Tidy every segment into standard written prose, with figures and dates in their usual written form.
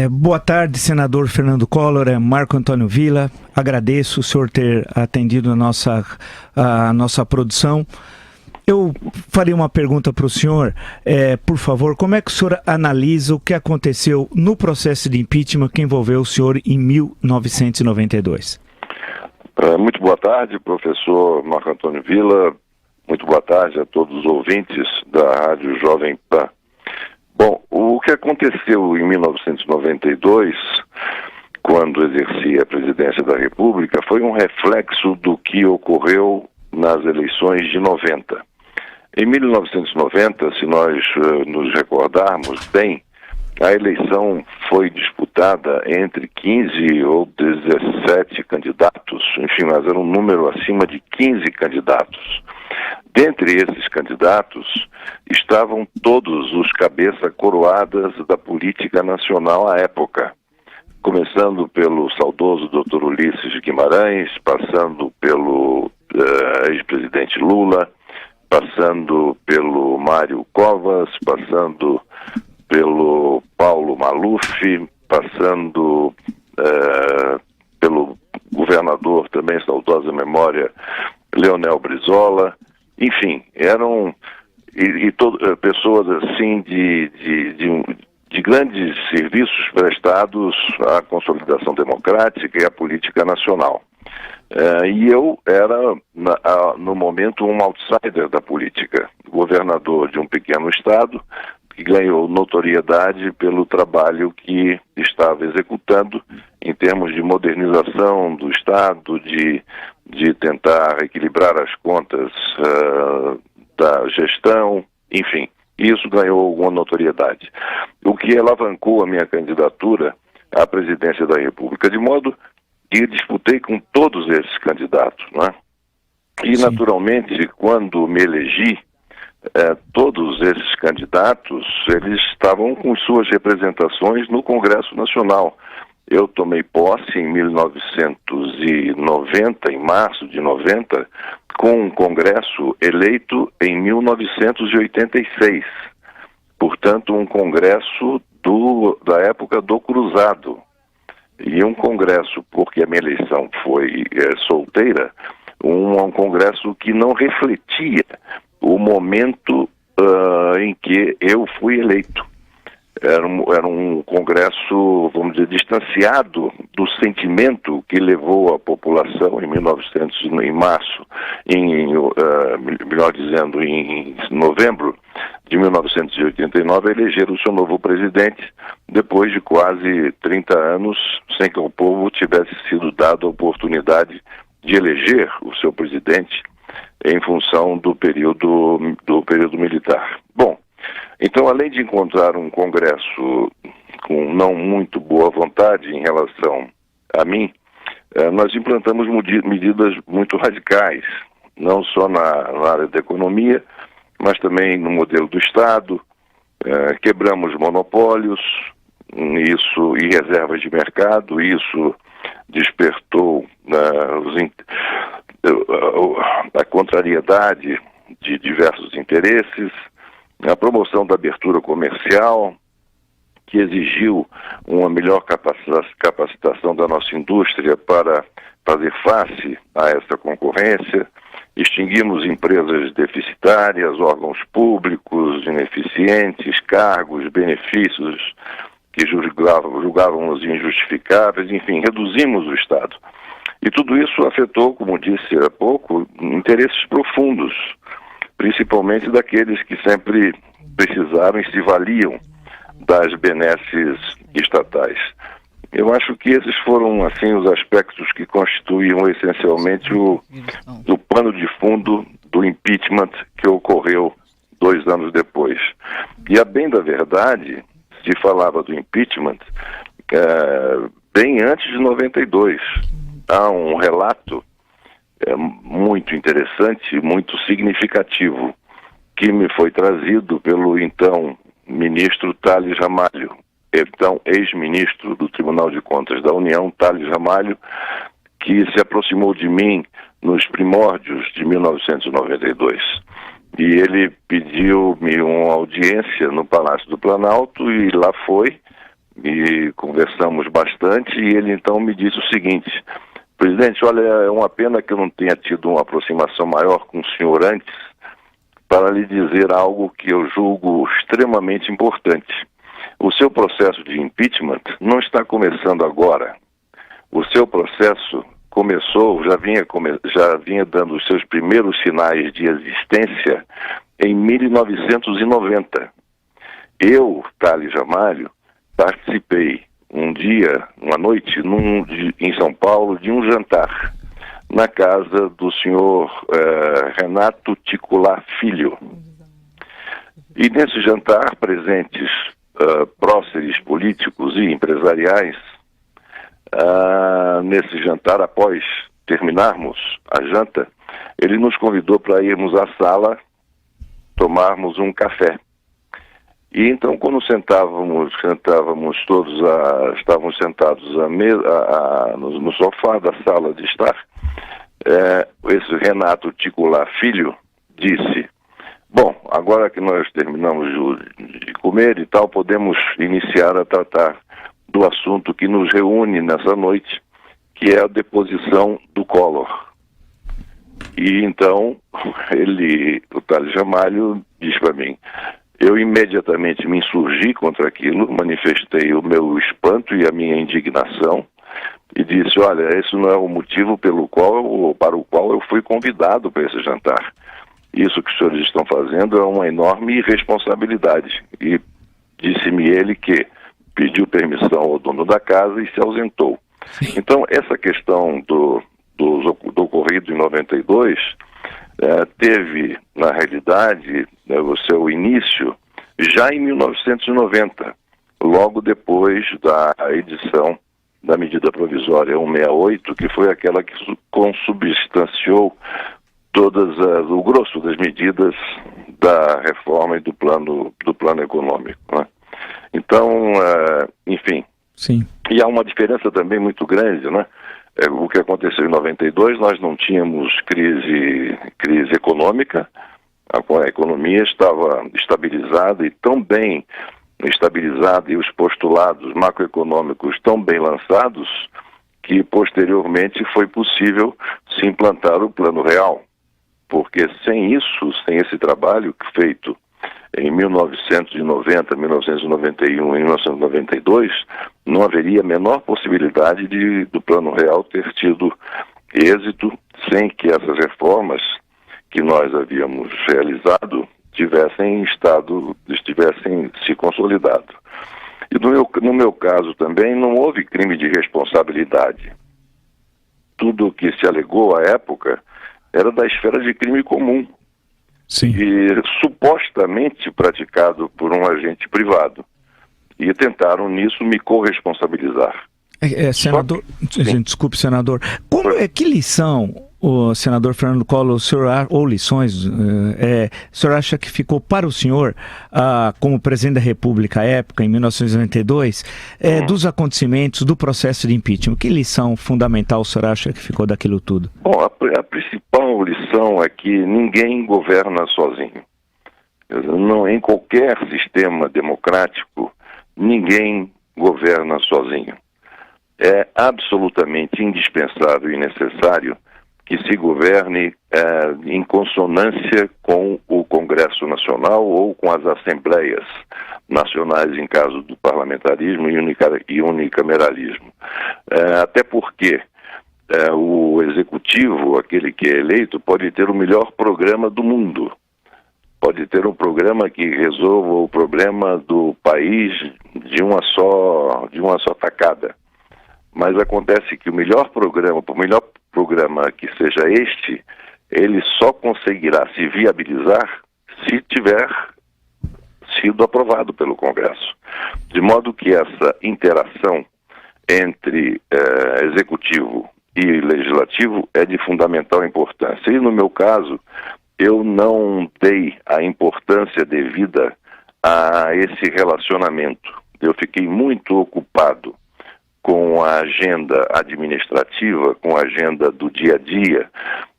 Boa tarde, senador Fernando Collor, Marco Antônio Villa. Agradeço o senhor ter atendido a nossa produção. Eu faria uma pergunta para o senhor, por favor, como é que o senhor analisa o que aconteceu no processo de impeachment que envolveu o senhor em 1992? Muito boa tarde, professor Marco Antônio Villa. Muito boa tarde a todos os ouvintes da Rádio Jovem Pan. Bom, o que aconteceu em 1992, quando exercia a presidência da República, foi um reflexo do que ocorreu nas eleições de 90. Em 1990, se nós nos recordarmos bem, a eleição foi disputada entre 15 ou 17 candidatos, enfim, mas era um número acima de 15 candidatos. Dentre esses candidatos estavam todos os cabeças coroadas da política nacional à época, começando pelo saudoso Dr. Ulisses Guimarães, passando pelo ex-presidente Lula, passando pelo Mário Covas, passando pelo Paulo Maluf, passando pelo governador, também saudosa memória, Leonel Brizola. Enfim, eram pessoas assim de grandes serviços prestados à consolidação democrática e à política nacional. E eu era, no momento, um outsider da política, governador de um pequeno estado que ganhou notoriedade pelo trabalho que estava executando em termos de modernização do estado, de tentar equilibrar as contas da gestão, enfim, isso ganhou alguma notoriedade. O que alavancou a minha candidatura à presidência da República, de modo que disputei com todos esses candidatos, não é? E, sim, naturalmente, quando me elegi, todos esses candidatos, eles estavam com suas representações no Congresso Nacional. Eu tomei posse em 1990, em março de 90, com um Congresso eleito em 1986. Portanto, um Congresso da época do Cruzado. E um Congresso, porque a minha eleição foi solteira, um Congresso que não refletia o momento em que eu fui eleito. Era um congresso, vamos dizer, distanciado do sentimento que levou a população em novembro de 1989 a eleger o seu novo presidente, depois de quase 30 anos sem que o povo tivesse sido dado a oportunidade de eleger o seu presidente em função do período militar. Bom, então, além de encontrar um Congresso com não muito boa vontade em relação a mim, nós implantamos medidas muito radicais, não só na área da economia, mas também no modelo do Estado. Quebramos monopólios e reservas de mercado. Isso despertou a contrariedade de diversos interesses. A promoção da abertura comercial, que exigiu uma melhor capacitação da nossa indústria para fazer face a essa concorrência. Extinguimos empresas deficitárias, órgãos públicos ineficientes, cargos, benefícios que julgávamos injustificáveis, enfim, reduzimos o Estado. E tudo isso afetou, como disse há pouco, interesses profundos, principalmente daqueles que sempre precisaram e se valiam das benesses estatais. Eu acho que esses foram, assim, os aspectos que constituíam essencialmente o pano de fundo do impeachment que ocorreu 2 anos depois. E, a bem da verdade, se falava do impeachment bem antes de 92. Há um relato muito interessante, muito significativo, que me foi trazido pelo então ministro Tales Ramalho, então ex-ministro do Tribunal de Contas da União, Tales Ramalho, que se aproximou de mim nos primórdios de 1992. E ele pediu-me uma audiência no Palácio do Planalto, e lá foi, e conversamos bastante, e ele então me disse o seguinte: presidente, olha, é uma pena que eu não tenha tido uma aproximação maior com o senhor antes, para lhe dizer algo que eu julgo extremamente importante. O seu processo de impeachment não está começando agora. O seu processo começou, já vinha dando os seus primeiros sinais de existência em 1990. Eu, Thales Ramalho, participei uma noite, em São Paulo, de um jantar na casa do senhor Renato Ticular Filho. E nesse jantar, presentes próceres políticos e empresariais, nesse jantar, após terminarmos a janta, ele nos convidou para irmos à sala tomarmos um café. E então, quando estávamos sentados no sofá da sala de estar, esse Renato Ticular Filho disse: bom, agora que nós terminamos de comer e tal, podemos iniciar a tratar do assunto que nos reúne nessa noite, que é a deposição do Collor. E então, o Thales Ramalho disse para mim, eu imediatamente me insurgi contra aquilo, manifestei o meu espanto e a minha indignação, e disse: olha, esse não é o motivo para o qual eu fui convidado para esse jantar. Isso que os senhores estão fazendo é uma enorme irresponsabilidade. E disse-me ele que pediu permissão ao dono da casa e se ausentou. Então, essa questão do ocorrido em 92 teve, na realidade, o seu início já em 1990, logo depois da edição da medida provisória 168, que foi aquela que consubstanciou o grosso das medidas da reforma e do plano econômico, né? Então, enfim. Sim. E há uma diferença também muito grande, né? O que aconteceu em 92, nós não tínhamos crise econômica, a economia estava estabilizada e tão bem estabilizada, e os postulados macroeconômicos tão bem lançados, que posteriormente foi possível se implantar o Plano Real. Porque sem esse trabalho feito em 1990, 1991 e 1992, não haveria a menor possibilidade do Plano Real ter tido êxito sem que essas reformas que nós havíamos realizado tivessem se consolidado. E no meu caso também não houve crime de responsabilidade. Tudo o que se alegou à época era da esfera de crime comum. Sim. E supostamente praticado por um agente privado. E tentaram nisso me corresponsabilizar. Senador, desculpe, senador. Que lição, o senador Fernando Collor, ou lições, o senhor acha que ficou para o senhor, como presidente da República à época, em 1992, dos acontecimentos do processo de impeachment? Que lição fundamental o senhor acha que ficou daquilo tudo? Bom, a principal lição é que ninguém governa sozinho. Não, em qualquer sistema democrático, ninguém governa sozinho. É absolutamente indispensável e necessário que se governe em consonância com o Congresso Nacional ou com as Assembleias Nacionais, em caso do parlamentarismo e unicameralismo. Até porque o Executivo, aquele que é eleito, pode ter o melhor programa do mundo. Pode ter um programa que resolva o problema do país de uma só tacada. Mas acontece que o melhor programa que seja este, ele só conseguirá se viabilizar se tiver sido aprovado pelo Congresso. De modo que essa interação entre executivo e legislativo é de fundamental importância. E no meu caso, eu não dei a importância devida a esse relacionamento. Eu fiquei muito ocupado com a agenda administrativa, com a agenda do dia a dia,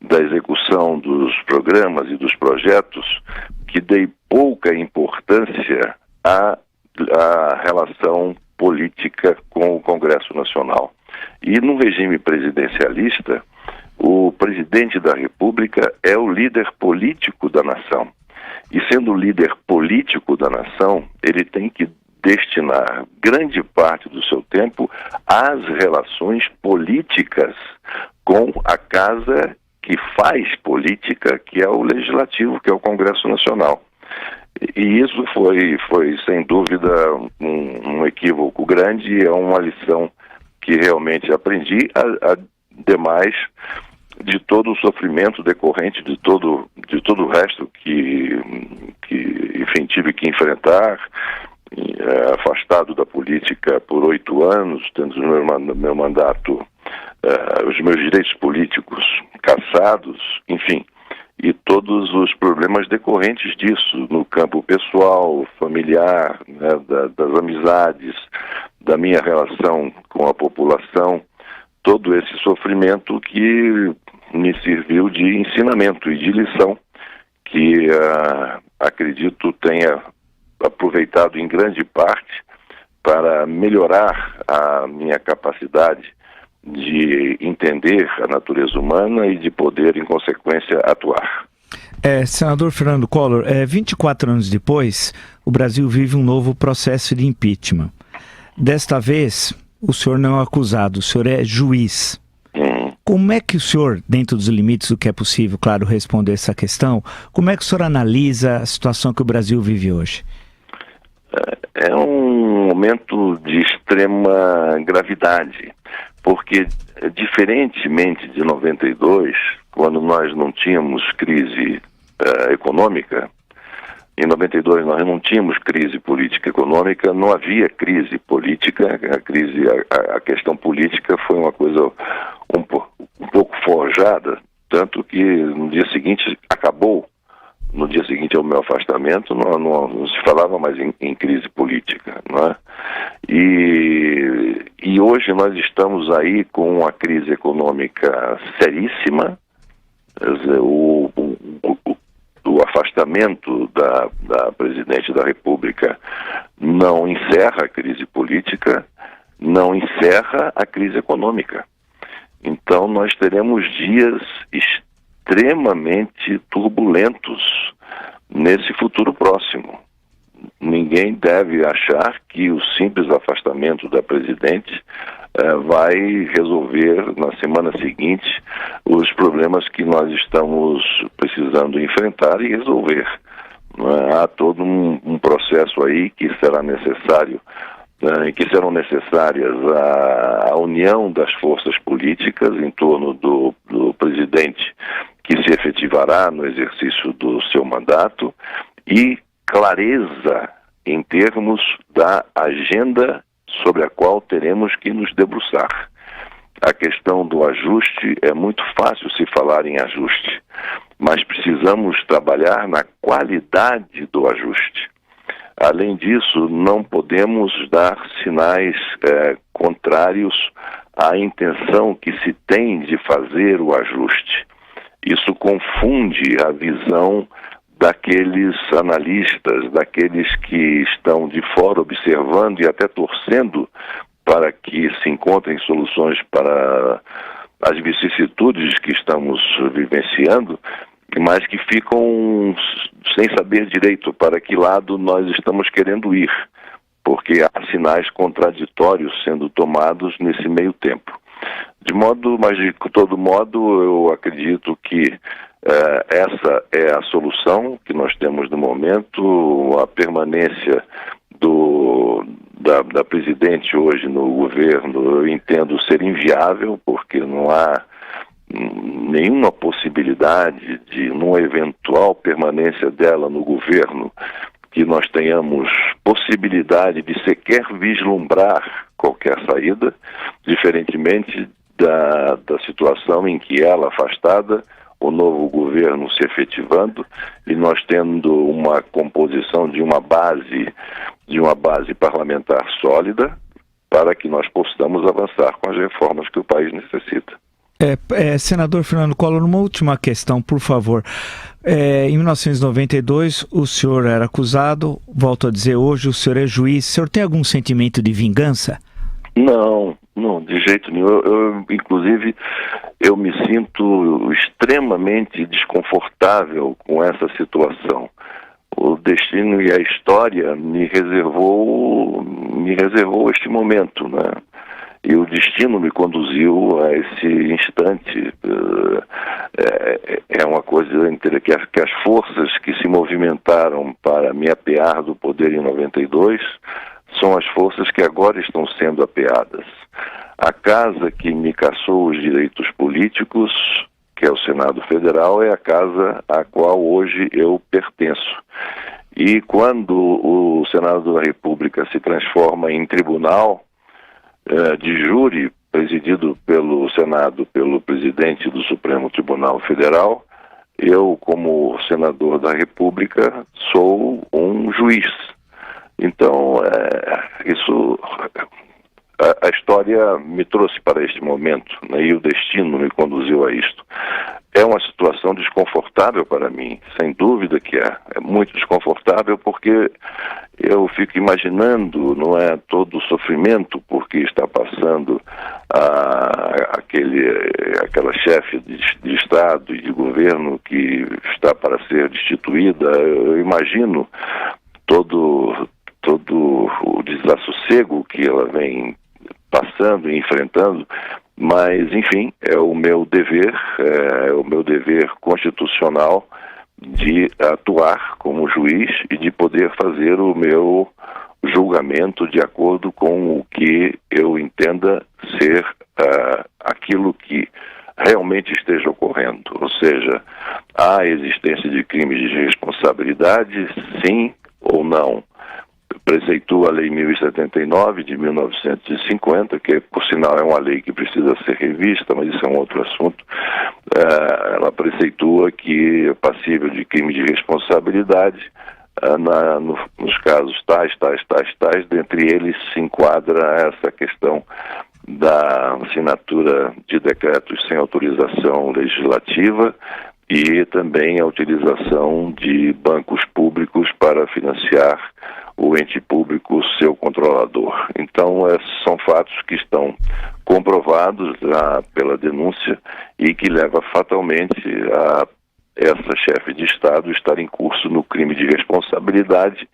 da execução dos programas e dos projetos, que dei pouca importância à relação política com o Congresso Nacional. E no regime presidencialista, o presidente da República é o líder político da nação. E sendo o líder político da nação, ele tem que destinar grande parte do seu tempo às relações políticas com a casa que faz política, que é o Legislativo, que é o Congresso Nacional. E isso foi sem dúvida um equívoco grande, é uma lição que realmente aprendi, ademais de todo o sofrimento decorrente de todo o resto que enfim, tive que enfrentar, afastado da política por 8 anos, tendo no meu mandato os meus direitos políticos cassados, enfim, e todos os problemas decorrentes disso, no campo pessoal, familiar, né, das amizades, da minha relação com a população, todo esse sofrimento que me serviu de ensinamento e de lição, que acredito tenha aproveitado em grande parte para melhorar a minha capacidade de entender a natureza humana e de poder, em consequência, atuar. Senador Fernando Collor, 24 anos depois, o Brasil vive um novo processo de impeachment. Desta vez, o senhor não é acusado, o senhor é juiz. Como é que o senhor, dentro dos limites do que é possível, claro, responder essa questão, como é que o senhor analisa a situação que o Brasil vive hoje? É um momento de extrema gravidade, porque, diferentemente de 92, quando nós não tínhamos crise econômica, em 92 nós não tínhamos crise política econômica, não havia crise política, a questão política foi uma coisa um pouco forjada, tanto que no dia seguinte acabou. No dia seguinte ao meu afastamento, não se falava mais em crise política, não é? E hoje nós estamos aí com uma crise econômica seríssima. O afastamento da presidente da República não encerra a crise política, não encerra a crise econômica. Então nós teremos dias extremamente turbulentos nesse futuro próximo. Ninguém deve achar que o simples afastamento da presidente vai resolver na semana seguinte os problemas que nós estamos precisando enfrentar e resolver. Há todo um processo aí que será necessário, em que serão necessárias a união das forças políticas em torno do presidente que se efetivará no exercício do seu mandato e clareza em termos da agenda sobre a qual teremos que nos debruçar. A questão do ajuste, é muito fácil se falar em ajuste, mas precisamos trabalhar na qualidade do ajuste. Além disso, não podemos dar sinais contrários à intenção que se tem de fazer o ajuste. Isso confunde a visão daqueles analistas, daqueles que estão de fora observando e até torcendo para que se encontrem soluções para as vicissitudes que estamos vivenciando, mas que ficam sem saber direito para que lado nós estamos querendo ir, porque há sinais contraditórios sendo tomados nesse meio tempo. Mas de todo modo, eu acredito que essa é a solução que nós temos no momento. A permanência da presidente hoje no governo, eu entendo ser inviável, porque não há nenhuma possibilidade de, numa eventual permanência dela no governo, que nós tenhamos possibilidade de sequer vislumbrar qualquer saída, diferentemente da situação em que ela, afastada, o novo governo se efetivando e nós tendo uma composição de uma base parlamentar sólida para que nós possamos avançar com as reformas que o país necessita. Senador Fernando Collor, uma última questão, por favor. Em 1992, o senhor era acusado, volto a dizer, hoje o senhor é juiz. O senhor tem algum sentimento de vingança? Não, de jeito nenhum. Inclusive, eu me sinto extremamente desconfortável com essa situação. O destino e a história me reservou este momento, né? E o destino me conduziu a esse instante. É uma coisa que as forças que se movimentaram para me apear do poder em 92 são as forças que agora estão sendo apeadas. A casa que me cassou os direitos políticos, que é o Senado Federal, é a casa à qual hoje eu pertenço. E quando o Senado da República se transforma em tribunal de júri, presidido pelo Senado, pelo presidente do Supremo Tribunal Federal, eu, como senador da República, sou um juiz. Então, a história me trouxe para este momento, né, e o destino me conduziu a isto. É uma situação desconfortável para mim, sem dúvida que é. É muito desconfortável porque eu fico imaginando, não é, todo o sofrimento por que está passando aquela chefe de Estado e de governo que está para ser destituída. Eu imagino todo o desassossego que ela vem passando e enfrentando, mas, enfim, é o meu dever constitucional de atuar como juiz e de poder fazer o meu julgamento de acordo com o que eu entenda ser aquilo que realmente esteja ocorrendo. Ou seja, há existência de crimes de responsabilidade, sim ou não. Preceitua a Lei 1079 de 1950, que por sinal é uma lei que precisa ser revista, mas isso é um outro assunto. Ela preceitua que é passível de crime de responsabilidade nos casos tais, dentre eles se enquadra essa questão da assinatura de decretos sem autorização legislativa e também a utilização de bancos públicos para financiar o ente público, seu controlador. Então, são fatos que estão comprovados pela denúncia e que leva fatalmente a essa chefe de Estado estar em curso no crime de responsabilidade,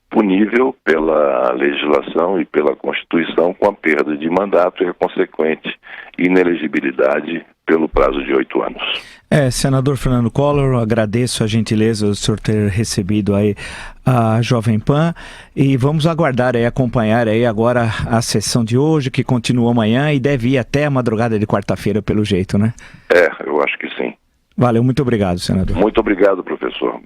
punível pela legislação e pela Constituição com a perda de mandato e a consequente inelegibilidade pelo prazo de 8 anos. Senador Fernando Collor, agradeço a gentileza do senhor ter recebido aí a Jovem Pan e vamos aguardar e acompanhar aí agora a sessão de hoje, que continua amanhã e deve ir até a madrugada de quarta-feira pelo jeito, né? Eu acho que sim. Valeu, muito obrigado, senador. Muito obrigado, professor.